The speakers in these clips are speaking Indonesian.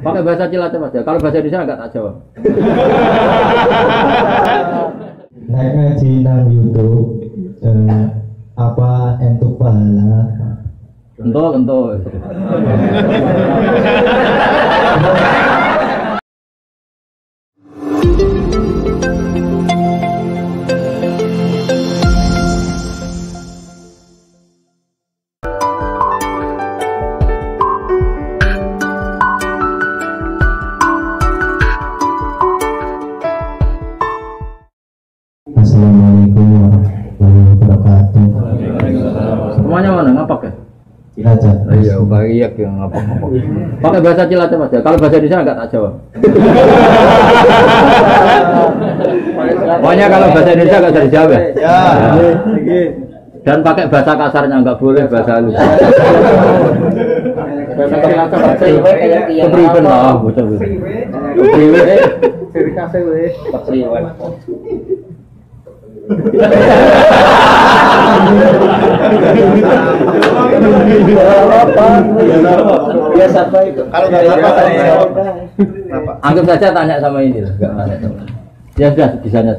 Pakai bahasa Cilacap aja. Kalau bahasa Indonesia enggak tak jawab. Naik ngaji nang YouTube apa entuk pahala? Entuk. Assalamualaikum warahmatullahi wabarakatuh. Semuanya mana ngapak ya? Cilacap. Iya, baik yang ngapak. Pakai bahasa Cilacap aja. Kalau bahasa Indonesia enggak tak jawab. Pokoknya kalau bahasa Indonesia enggak bisa dijawab ya. Dan pakai bahasa kasarnya enggak boleh bahasa halus. Bahasa Cilacap kepriben lah, bocah. Kepriben. Dari kafe weh. Kepriben. Biasa apa itu? Kalau nggak apa-apa, anggap saja tanya sama ini lah, nggak tanya sama. Ya sudah, bisanya.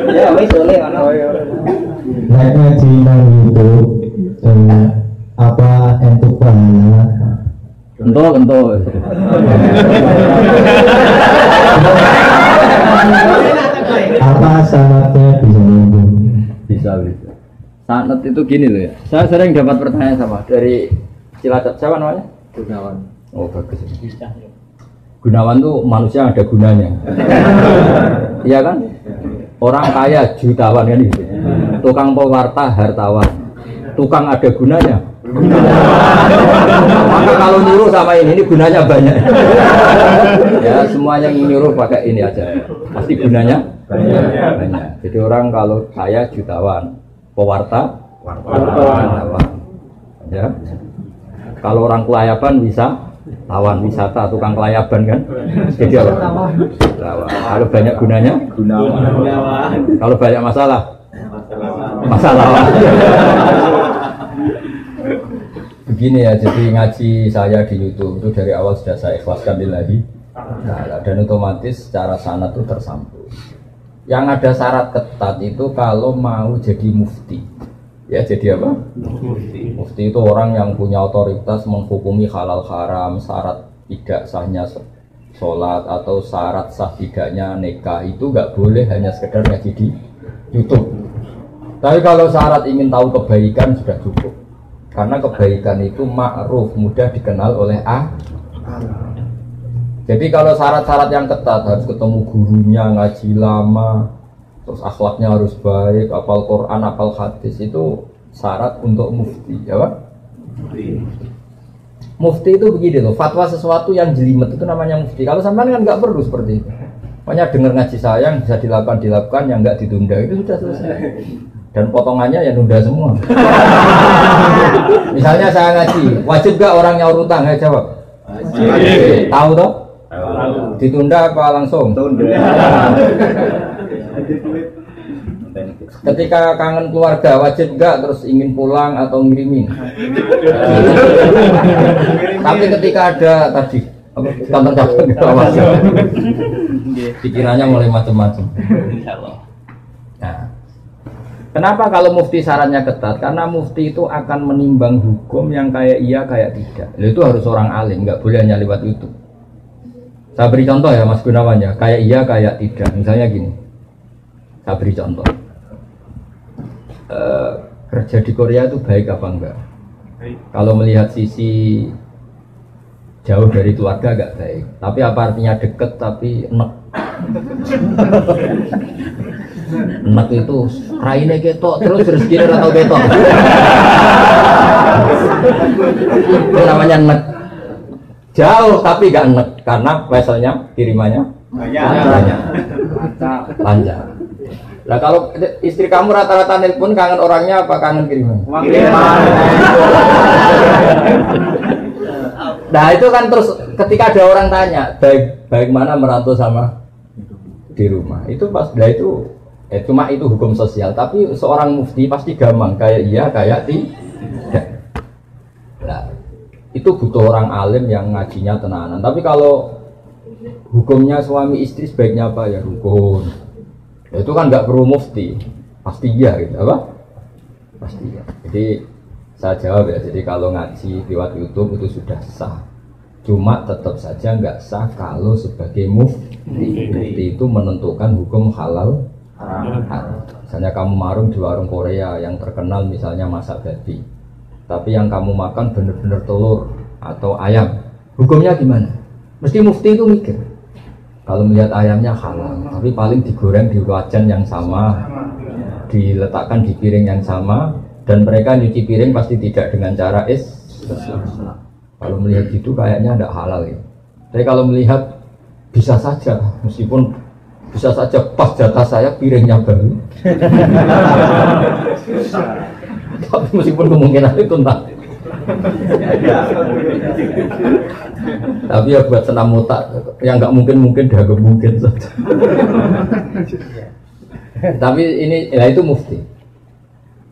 Ya, wes boleh mana? Naik ngaji nang YouTube apa entuk pahala? Entuk. Apa syaratnya bisa nyambung? Bisa. Sanat itu gini loh ya. Saya sering dapat pertanyaan sama dari Cilacap. Siapa namanya? Gunawan. Oh bagus. Gunawan tuh manusia ada gunanya. Iya kan? Orang kaya jutawan kan gitu. Tukang pewarta hartawan. Tukang ada gunanya. Maka kalau nyuruh sama ini gunanya banyak. Ya semua yang nyuruh pakai ini aja. Pasti gunanya banyak. Jadi orang kalau kaya jutawan, pewarta wartawan. Ya. Kalau orang kelayaban bisa tawan wisata, tukang kelayaban kan. Jadi apa? Tawan. Kalau banyak gunanya gunawan. Kalau banyak masalah. Begini ya, jadi ngaji saya di YouTube itu dari awal sudah saya ikhlaskan lillahi ta'ala, dan otomatis secara sanad itu tersambung. Yang ada syarat ketat itu kalau mau jadi mufti. Ya, jadi apa? Mufti itu orang yang punya otoritas menghukumi halal haram, syarat tidak sahnya sholat atau syarat sah tidaknya nikah itu nggak boleh hanya sekedar ngaji di YouTube. Tapi kalau syarat ingin tahu kebaikan sudah cukup. Karena kebaikan itu ma'ruf, mudah dikenal oleh Jadi kalau syarat-syarat yang ketat harus ketemu gurunya, ngaji lama, terus akhlaknya harus baik, hafal Quran, hafal hadis, itu syarat untuk mufti, ya Pak? Mufti itu begini loh, fatwa sesuatu yang jelimet itu namanya mufti. Kalau sampean kan nggak perlu seperti itu. Makanya dengar ngaji saya yang bisa dilakukan, yang nggak ditunda itu sudah selesai. Dan potongannya ya nunda semua. Misalnya saya ngaji, wajib gak orang nyaur utang? Ayo jawab. Wajib. Tahu toh? Ditunda apa langsung? Tunda. Ketika kangen keluarga wajib gak terus ingin pulang atau ngirimin? Tapi ketika ada tadi kantor-kantor pikirannya mulai macam-macam. Nah. Kenapa kalau mufti syaratnya ketat? Karena mufti itu akan menimbang hukum yang kayak iya, kayak tidak. Itu harus orang alim, nggak boleh hanya lewat YouTube. Saya beri contoh ya Mas Gunawan ya, kayak iya, kayak tidak. Misalnya gini, saya beri contoh. Kerja di Korea itu baik apa enggak? Kalau melihat sisi jauh dari keluarga agak baik. Tapi apa artinya deket tapi enek? Enak itu raine ketok terus rezeki ora tau ketok. Itu namanya enak. Jauh tapi gak enak karena veselnya kirimannya banyak. Lancar. Nah kalau istri kamu rata-rata nelpon kangen orangnya apa kangen kiriman? Kiriman. Nah itu kan terus ketika ada orang tanya baik mana merantau sama di rumah itu pas itu Cuma itu hukum sosial, tapi seorang mufti pasti gampang, kayak iya, kayak tidak. Nah, itu butuh orang alim yang ngajinya tenanan. Tapi kalau hukumnya suami istri sebaiknya apa ya rukun, ya, itu kan nggak perlu mufti, pasti iya gitu, apa? Pasti iya. Jadi saya jawab ya, jadi kalau ngaji lewat YouTube itu sudah sah. Cuma tetap saja nggak sah kalau sebagai mufti. Mufti itu menentukan hukum halal. Misalnya kamu marung di warung Korea yang terkenal misalnya masak babi, tapi yang kamu makan bener-bener telur atau ayam, hukumnya gimana? Mesti mufti itu mikir. Kalau melihat ayamnya halal, tapi paling digoreng di wajan yang sama, diletakkan di piring yang sama, dan mereka nyuci piring pasti tidak dengan cara Kalau melihat gitu kayaknya tidak halal ya. Tapi kalau melihat bisa saja, meskipun bisa saja pas jatah saya piringnya baru. Tapi meskipun kemungkinan itu entah. Tapi ya buat senam otak yang nggak mungkin dianggap mungkin saja. Tapi ini ya itu mufti.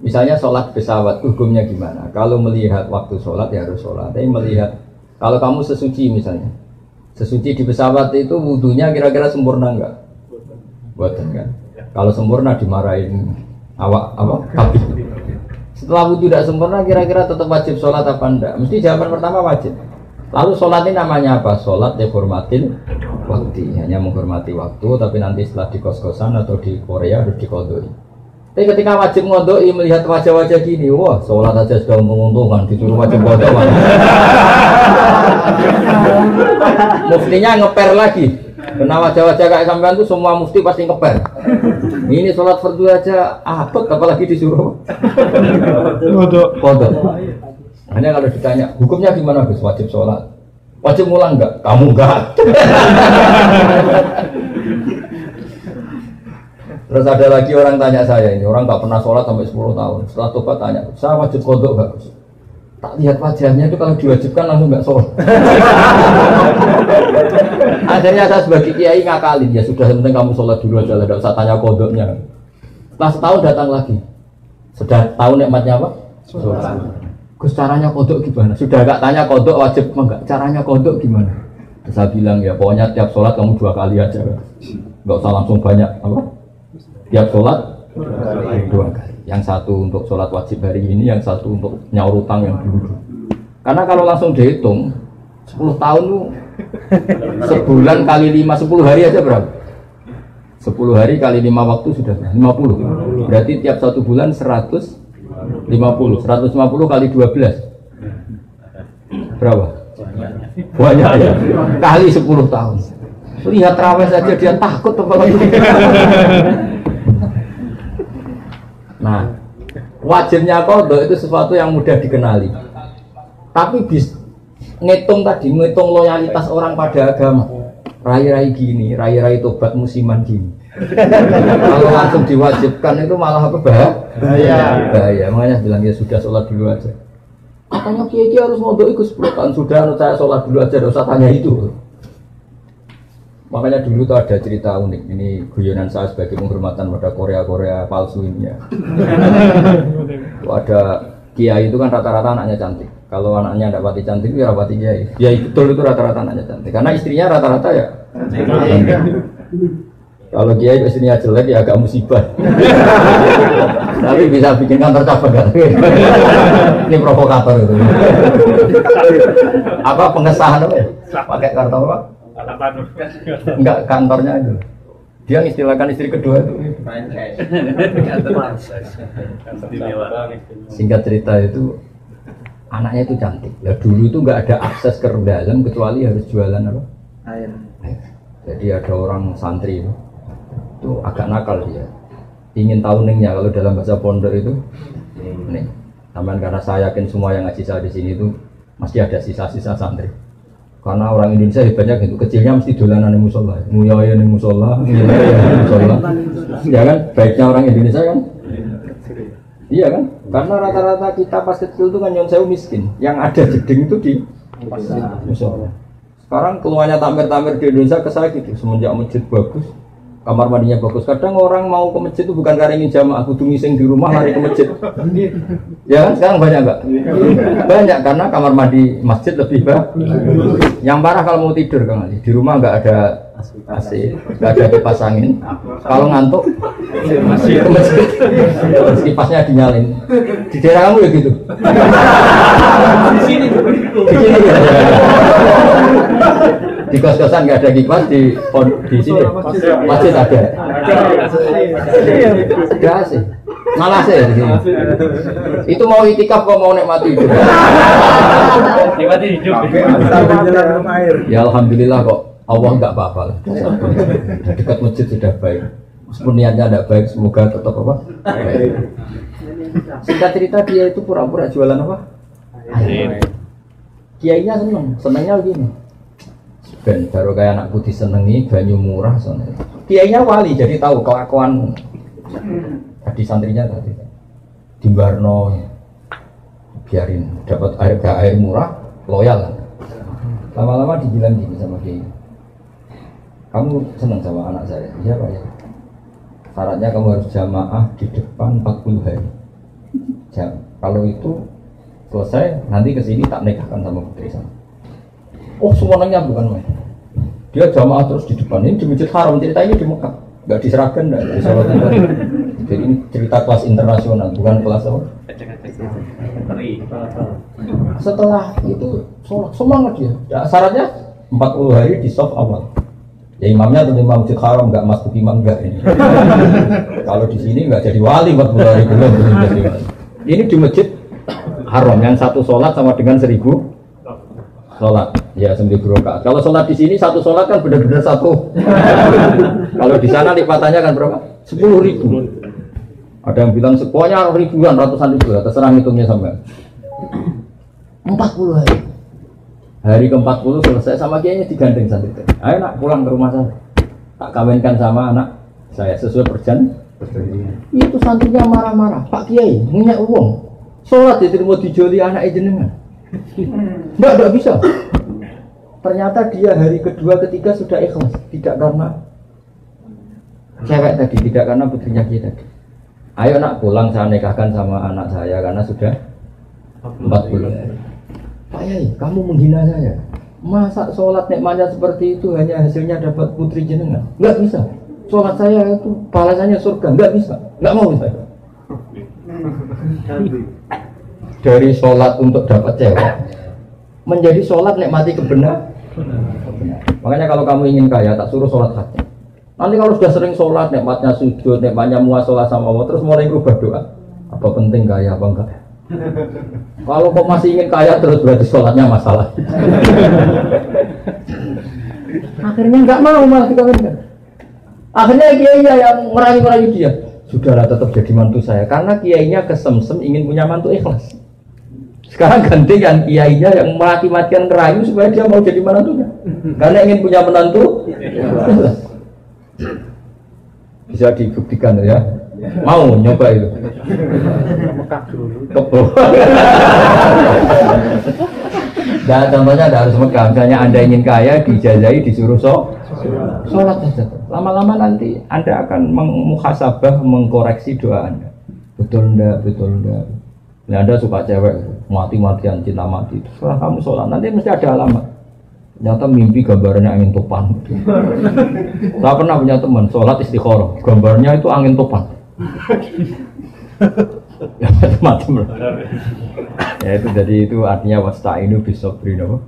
Misalnya sholat pesawat hukumnya gimana? Kalau melihat waktu sholat ya harus sholat. Tapi melihat kalau kamu sesuci misalnya, sesuci di pesawat itu wudunya kira-kira sempurna enggak? Buatan kan. Kalau sempurna dimarahin awak apa? Kabin. Setelah wudu tidak sempurna kira-kira tetap wajib sholat apa enggak? Mesti jawaban pertama wajib. Lalu sholat ini namanya apa? Sholat dihormatin waktu, hanya menghormati waktu, tapi nanti setelah di kos-kosan atau di Korea harus dikodoi. Tapi ketika wajib ngodoi melihat wajah-wajah gini, wah sholat aja sudah menguntungkan, disuruh wajib ngodoi. Muftinya ngeper lagi. Karena wajah-wajah kayak sampean itu semua mufti pasti ngeper. Ini sholat fardu aja abot, apalagi disuruh kodok. Hanya kalau ditanya hukumnya gimana Gus? Wajib sholat, wajib ngulang enggak? Kamu enggak. Terus ada lagi orang tanya saya, ini orang nggak pernah sholat sampai 10 tahun. Setelah tobat tanya, saya wajib kodok nggak Gus? Tak lihat wajahnya itu kalau diwajibkan langsung nggak sholat. Akhirnya saya sebagai kiai ngakalin, ya sudah yang penting kamu sholat dulu aja, tidak usah tanya kodoknya. Setelah setahun datang lagi, sudah tahu nikmatnya apa? Sholat. Gus caranya kodok gimana? Sudah nggak tanya kodok wajib enggak? Caranya kodok gimana? Saya bilang ya pokoknya tiap sholat kamu 2 kali aja, nggak usah langsung banyak apa? Tiap sholat 2 kali. Yang satu untuk sholat wajib hari ini, yang satu untuk nyaur utang yang dulu. Karena kalau langsung dihitung 10 tahun tuh sebulan kali 5, 10 hari aja berapa? 10 hari kali 5 waktu sudah 50. Berarti tiap 1 bulan 150. 150 kali 12 berapa? Banyak ya. Kali 10 tahun. Lihat raweh saja dia takut apalagi. Nah, wajibnya kodok itu sesuatu yang mudah dikenali. Tapi ngitung loyalitas orang pada agama. Rai-rai gini, rai-rai tobat musiman gini. Kalau langsung diwajibkan itu malah apa bahaya. Makanya bilang ya sudah sholat dulu aja. Katanya kiai harus ngodok ikut 10 tahun sudah, saya sholat dulu aja, tidak usah tanya itu. Makanya dulu tuh ada cerita unik, ini guyonan saya sebagai penghormatan pada Korea palsu ini ya. Ada kiai itu kan rata-rata anaknya cantik. Kalau anaknya tidak pati cantik, ya rapati kiai. Kiai betul itu rata-rata anaknya cantik. Karena istrinya rata-rata ya. Kalau kiai istrinya jelek ya agak musibah. Tapi bisa bikin kantor cabang kan? Ini provokator itu. Apa pengesahan apa ya? Pakai kartu apa? Enggak, kantornya itu. Dia mengistilahkan istri kedua itu. Singkat cerita itu anaknya itu cantik. Ya dulu itu enggak ada akses ke dalam kecuali harus jualan apa? Air. Jadi ada orang santri itu agak nakal dia. Ingin tahu ningnya kalau dalam bahasa pondok itu ning. Taman karena saya yakin semua yang ngaji saya di sini itu masih ada sisa-sisa santri. Karena orang Indonesia hebatnya gitu, kecilnya mesti dolanan di musola, nguyoyo di musola, ya kan, baiknya orang Indonesia kan, iya kan, karena rata-rata kita pas kecil itu kan nyonsewu miskin, yang ada jeding itu di musola. Sekarang keluarnya tamer-tamer di Indonesia ke saya gitu, semenjak masjid bagus, kamar mandinya bagus. Kadang orang mau ke masjid itu bukan karena ingin jamaah, kudu ngising di rumah lari ke masjid. Ya kan sekarang banyak enggak? Banyak karena kamar mandi masjid lebih bagus. Yang parah kalau mau tidur Kang Ali, di rumah enggak ada AC, enggak ada kipas angin. Kalau ngantuk masih ke masjid. Kipasnya dinyalin. Di daerah kamu ya gitu. Di sini ya. Di kos-kosan nggak ada kipas, di sini masjid ada. Ada sih, malah sih di sini. Itu mau itikaf kok mau nikmati hidup. Nikmati hidup. Ya alhamdulillah kok Allah nggak apa-apa lah. Dekat masjid sudah baik. Meskipun niatnya tidak baik, semoga tetap apa? Baik. Singkat cerita dia itu pura-pura jualan apa? Air. Kiainya senangnya begini. Ben baru kayak anakku disenengi banyu murah soalnya. Kiainya wali jadi tahu kelakuan tadi santrinya tadi di Barno biarin dapat air murah loyal. Lama-lama dibilang gini sama Kiai. Kamu senang sama anak saya? Iya Pak ya. Syaratnya kamu harus jamaah di depan 40 hari. Kalau itu selesai nanti kesini tak nikahkan sama putri saya. Oh semuanya bukan main. Dia jamaah terus di depan ini di Masjid Haram, cerita ini di Mekah, nggak diserahkan, nggak di Salat. Jadi ini cerita kelas internasional, bukan kelas apa? Setelah itu sholat semangat dia. Ya, syaratnya 40 hari di soft awal. Ya imamnya tentu imam Masjid Haram, nggak masuk imam nggak ini. Kalau di sini nggak jadi wali 40 hari belum jadi wali. Ini di Masjid Haram yang satu sholat sama dengan 1000 sholat, ya 1000 rakaat. Kalau sholat di sini satu sholat kan benar-benar satu. Kalau di sana lipatannya kan berapa? 10.000. Ada yang bilang pokoknya ribuan, ratusan ribu, terserah hitungnya sampai 40 hari. Hari ke-40 selesai sama kiainya digandeng santri. Ayo nak pulang ke rumah saya. Tak kawinkan sama anak saya sesuai perjanjian. Itu santrinya marah-marah. Pak Kiai, minyak uang. Sholat diterima dijoli anak jenengan. Enggak bisa. Ternyata dia hari kedua ketiga sudah ikhlas, tidak karena cewek tadi, tidak karena putrinya kita tadi. Ayo nak pulang saya nikahkan sama anak saya karena sudah 40. Pak Yai, kamu menghina saya. Masa sholat nikmatnya seperti itu hanya hasilnya dapat putri jenengan? Enggak bisa. Sholat saya itu balasannya surga, enggak bisa. Enggak mau saya. Dari sholat untuk dapat cewek menjadi sholat nikmati kebenaran. Makanya kalau kamu ingin kaya tak suruh sholat hati. Nanti kalau sudah sering sholat nikmatnya sujud, nikmatnya muasalah sama Allah terus mulai berubah doa. Apa penting kaya apa enggak? Kalau kok masih ingin kaya terus berarti sholatnya masalah. Akhirnya enggak mau malah dikawinkan. Akhirnya kiainya yang merayu-merayu dia. Sudahlah tetap jadi mantu saya karena kiainya kesemsem ingin punya mantu ikhlas. Sekarang ganti yang kiainya yang mati-matian kerayu supaya dia mau jadi menantunya. Karena ingin punya menantu. Bisa dibuktikan ya. Mau nyoba itu. Mekah dulu. Nah, contohnya ada harus Mekah. Misalnya Anda ingin kaya, dijazahi, disuruh sholat saja. Lama-lama nanti Anda akan muhasabah, mengkoreksi doa Anda. Betul enggak, betul enggak. Nah, Anda suka cewek, mati-matian cinta mati. Setelah kamu sholat, nanti mesti ada alamat. Ternyata mimpi gambarnya angin topan. Saya pernah punya teman sholat istikharah, gambarnya itu angin topan. Ya macam-macam. Ya itu jadi itu artinya wasta'inu bisabri, no?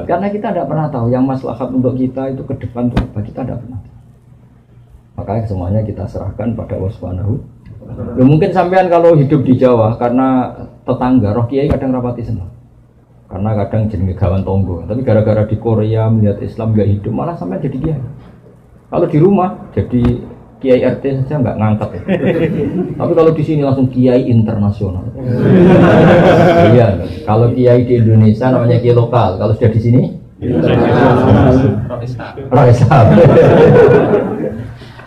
Karena kita tidak pernah tahu yang maslahat untuk kita itu ke depan itu apa, kita tidak pernah. Makanya semuanya kita serahkan pada Allah Subhanahu. Ya, mungkin sampean kalau hidup di Jawa karena tetangga roh kiai kadang rapati senang. Karena kadang jenenge gawan tonggo, tapi gara-gara di Korea melihat Islam gak hidup malah sampai jadi kiai. Kalau di rumah jadi kiai RT saja nggak ngangkat ya. Tapi kalau di sini langsung kiai internasional. Iya, kalau kiai di Indonesia namanya kiai lokal, kalau sudah di sini Raisa.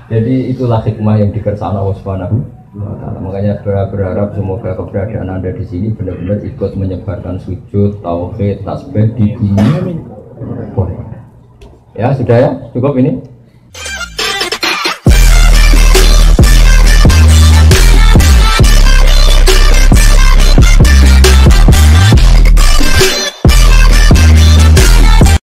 Jadi itulah hikmah yang dikersakakan Allah Subhanahu wa Ta'ala. Makanya berharap semoga keberadaan Anda di sini benar-benar ikut menyebarkan sujud, tauhid, tasbih di dunia. Ya sudah ya, cukup ini.